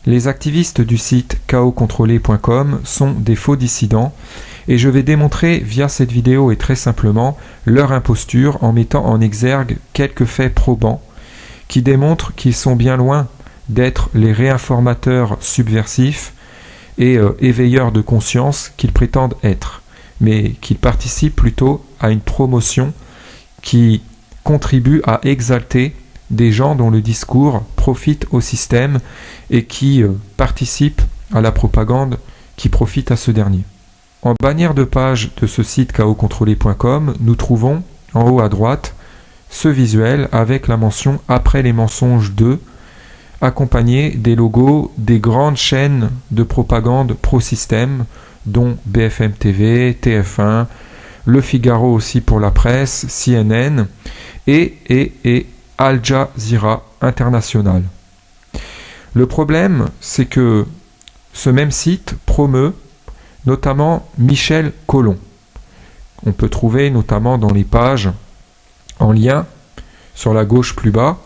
Les activistes du site chaoscontrôlé.com sont des faux dissidents et je vais démontrer via cette vidéo et très simplement leur imposture en mettant en exergue quelques faits probants qui démontrent qu'ils sont bien loin d'être les réinformateurs subversifs et éveilleurs de conscience qu'ils prétendent être, mais qu'ils participent plutôt à une promotion qui contribue à exalter des gens dont le discours profite au système et qui participent à la propagande qui profite à ce dernier. En bannière de page de ce site chaoscontrôlé.com, nous trouvons en haut à droite ce visuel avec la mention « Après les mensonges de » accompagné des logos des grandes chaînes de propagande pro-système dont BFM TV, TF1, Le Figaro aussi pour la presse, CNN et Al Jazeera International. Le problème, c'est que ce même site promeut notamment Michel Colomb. On peut trouver notamment dans les pages en lien sur la gauche plus bas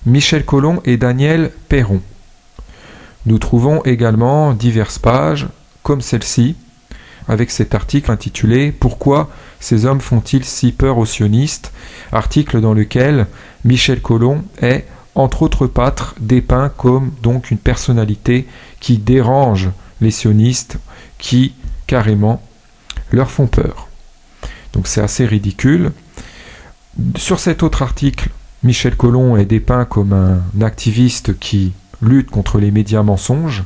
Michel Colomb et Daniel Perron. Nous trouvons également diverses pages comme celle-ci avec cet article intitulé « Pourquoi ces hommes font-ils si peur aux sionistes ?» article dans lequel Michel Colomb est, entre autres pâtres, dépeint comme donc une personnalité qui dérange les sionistes, qui carrément leur font peur. Donc c'est assez ridicule. Sur cet autre article, Michel Colomb est dépeint comme un activiste qui lutte contre les médias mensonges,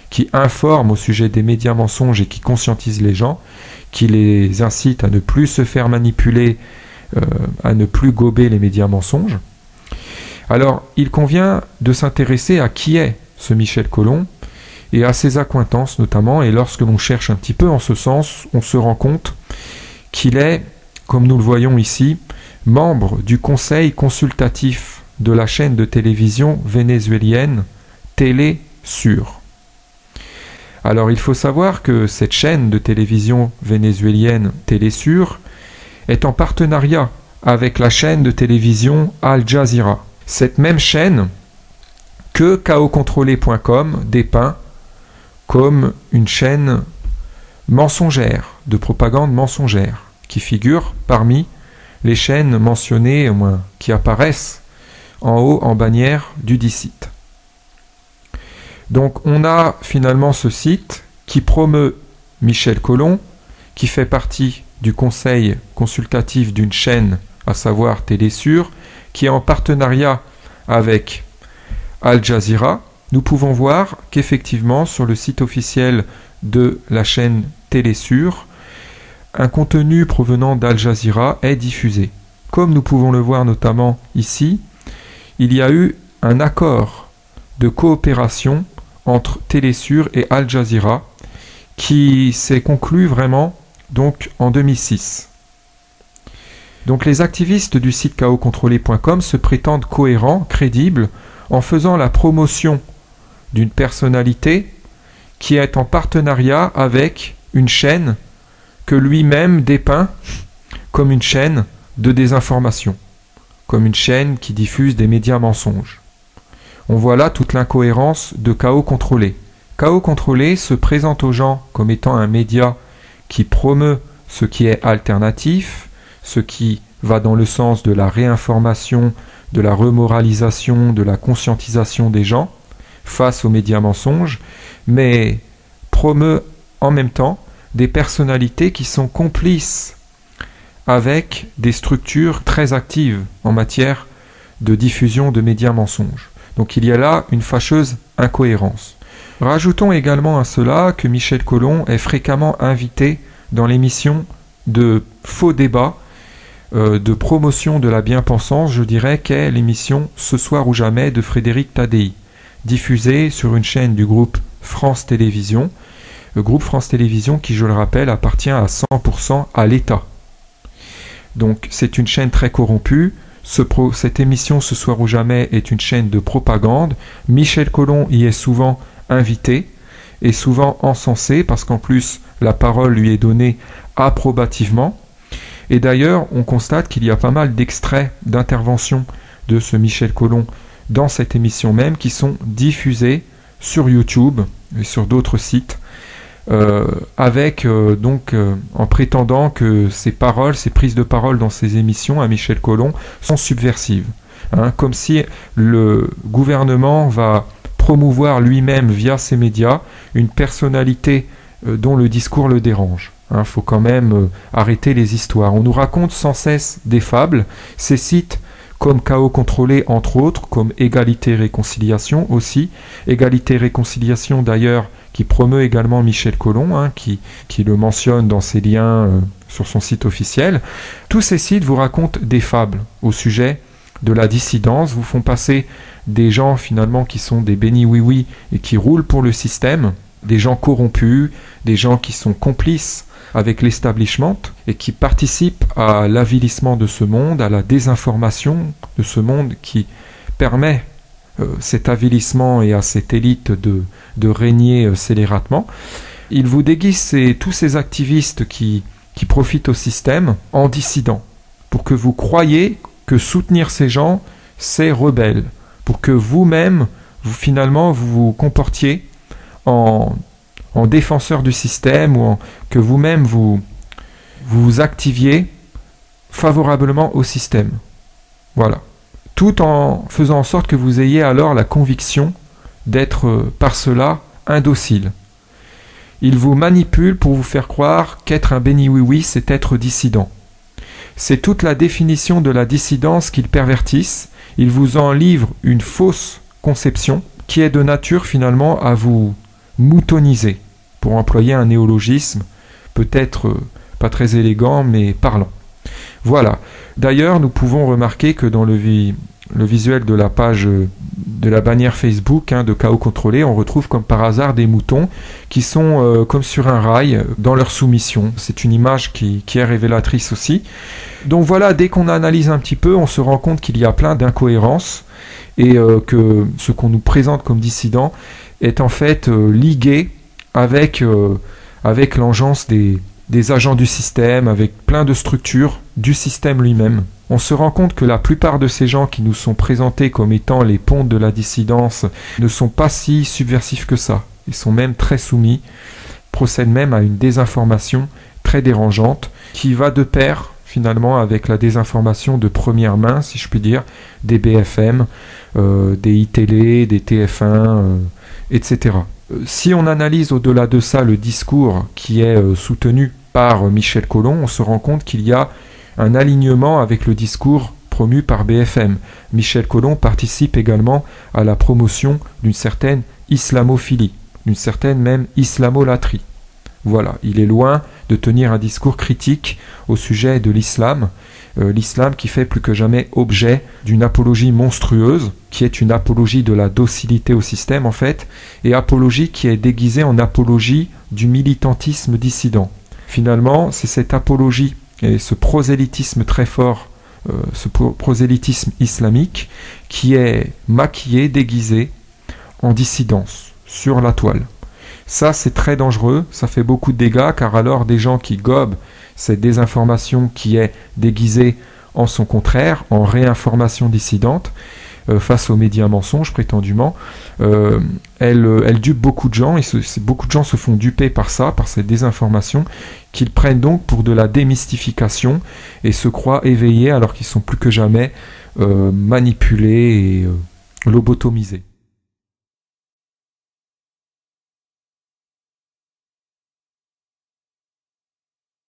qui informe au sujet des médias mensonges et qui conscientise les gens, qui les incite à ne plus se faire manipuler, à ne plus gober les médias mensonges. Alors, il convient de s'intéresser à qui est ce Michel Colomb et à ses accointances notamment, et lorsque l'on cherche un petit peu en ce sens, on se rend compte qu'il est, comme nous le voyons ici, membre du conseil consultatif de la chaîne de télévision vénézuélienne Télé Sur. Alors il faut savoir que cette chaîne de télévision vénézuélienne Télé Sur est en partenariat avec la chaîne de télévision Al Jazeera. Cette même chaîne que chaoscontrôlé.com dépeint comme une chaîne mensongère, de propagande mensongère, qui figure parmi les chaînes mentionnées, au moins qui apparaissent en haut en bannière du dit site. Donc on a finalement ce site qui promeut Michel Colomb, qui fait partie du conseil consultatif d'une chaîne, à savoir Télé Sur, qui est en partenariat avec Al Jazeera. Nous pouvons voir qu'effectivement sur le site officiel de la chaîne Télé Sur, un contenu provenant d'Al Jazeera est diffusé. Comme nous pouvons le voir notamment ici, il y a eu un accord de coopération entre Télé Sur et Al Jazeera qui s'est conclu vraiment donc en 2006. Donc les activistes du site chaoscontrôlé.com se prétendent cohérents, crédibles, en faisant la promotion d'une personnalité qui est en partenariat avec une chaîne que lui-même dépeint comme une chaîne de désinformation, comme une chaîne qui diffuse des médias mensonges. On voit là toute l'incohérence de Chaos Contrôlé. Chaos Contrôlé se présente aux gens comme étant un média qui promeut ce qui est alternatif, ce qui va dans le sens de la réinformation, de la remoralisation, de la conscientisation des gens face aux médias mensonges, mais promeut en même temps des personnalités qui sont complices avec des structures très actives en matière de diffusion de médias mensonges. Donc il y a là une fâcheuse incohérence. Rajoutons également à cela que Michel Colomb est fréquemment invité dans l'émission de faux débats, de promotion de la bien-pensance, je dirais, qu'est l'émission Ce soir ou jamais de Frédéric Tadei, diffusée sur une chaîne du groupe France Télévisions, le groupe France Télévisions qui, je le rappelle, appartient à 100% à l'État. Donc c'est une chaîne très corrompue. Cette émission Ce soir ou jamais est une chaîne de propagande. Michel Colomb y est souvent invité et souvent encensé parce qu'en plus la parole lui est donnée approbativement. Et d'ailleurs, on constate qu'il y a pas mal d'extraits d'intervention de ce Michel Colomb dans cette émission même qui sont diffusés sur YouTube et sur d'autres sites, en prétendant que ces paroles, ces prises de parole dans ces émissions à Michel Collomb sont subversives. Comme si le gouvernement va promouvoir lui-même via ses médias une personnalité dont le discours le dérange. Faut quand même arrêter les histoires. On nous raconte sans cesse des fables. Ces sites comme Chaos Contrôlé entre autres, comme Égalité et Réconciliation aussi. Égalité et Réconciliation d'ailleurs qui promeut également Michel Collomb, qui le mentionne dans ses liens sur son site officiel. Tous ces sites vous racontent des fables au sujet de la dissidence, vous font passer des gens finalement qui sont des bénis oui-oui et qui roulent pour le système, des gens corrompus, des gens qui sont complices avec l'establishment et qui participent à l'avilissement de ce monde, à la désinformation de ce monde qui permet cet avilissement et à cette élite de régner scélératement. Il vous déguise tous ces activistes qui profitent au système en dissidents, pour que vous croyiez que soutenir ces gens, c'est rebelle, pour que vous-même, vous vous comportiez en défenseur du système ou que vous-même vous activiez favorablement au système. Voilà. Tout en faisant en sorte que vous ayez alors la conviction d'être par cela indocile. Il vous manipule pour vous faire croire qu'être un béni oui-oui, c'est être dissident. C'est toute la définition de la dissidence qu'ils pervertissent. Ils vous en livrent une fausse conception qui est de nature finalement à vous moutoniser, pour employer un néologisme peut-être pas très élégant mais parlant. Voilà. D'ailleurs, nous pouvons remarquer que dans le visuel de la page de la bannière Facebook de Chaos Contrôlé, on retrouve comme par hasard des moutons qui sont comme sur un rail dans leur soumission. C'est une image qui est révélatrice aussi. Donc voilà, dès qu'on analyse un petit peu, on se rend compte qu'il y a plein d'incohérences et que ce qu'on nous présente comme dissident est en fait ligué avec l'engeance des agents du système, avec plein de structures du système lui-même. On se rend compte que la plupart de ces gens qui nous sont présentés comme étant les pontes de la dissidence ne sont pas si subversifs que ça. Ils sont même très soumis, procèdent même à une désinformation très dérangeante qui va de pair finalement avec la désinformation de première main, si je puis dire, des BFM, des iTélé, des TF1, etc. Si on analyse au-delà de ça le discours qui est soutenu par Michel Collomb, on se rend compte qu'il y a un alignement avec le discours promu par BFM. Michel Collomb participe également à la promotion d'une certaine islamophilie, d'une certaine même islamolatrie. Voilà, il est loin de tenir un discours critique au sujet de l'islam, l'islam qui fait plus que jamais objet d'une apologie monstrueuse, qui est une apologie de la docilité au système en fait, et apologie qui est déguisée en apologie du militantisme dissident. Finalement, c'est cette apologie et ce prosélytisme très fort, ce prosélytisme islamique, qui est maquillé, déguisé en dissidence sur la toile. Ça, c'est très dangereux, ça fait beaucoup de dégâts, car alors des gens qui gobent cette désinformation qui est déguisée en son contraire, en réinformation dissidente, face aux médias mensonges prétendument, elle dupe beaucoup de gens, et beaucoup de gens se font duper par ça, par cette désinformation, qu'ils prennent donc pour de la démystification et se croient éveillés alors qu'ils sont plus que jamais manipulés et lobotomisés.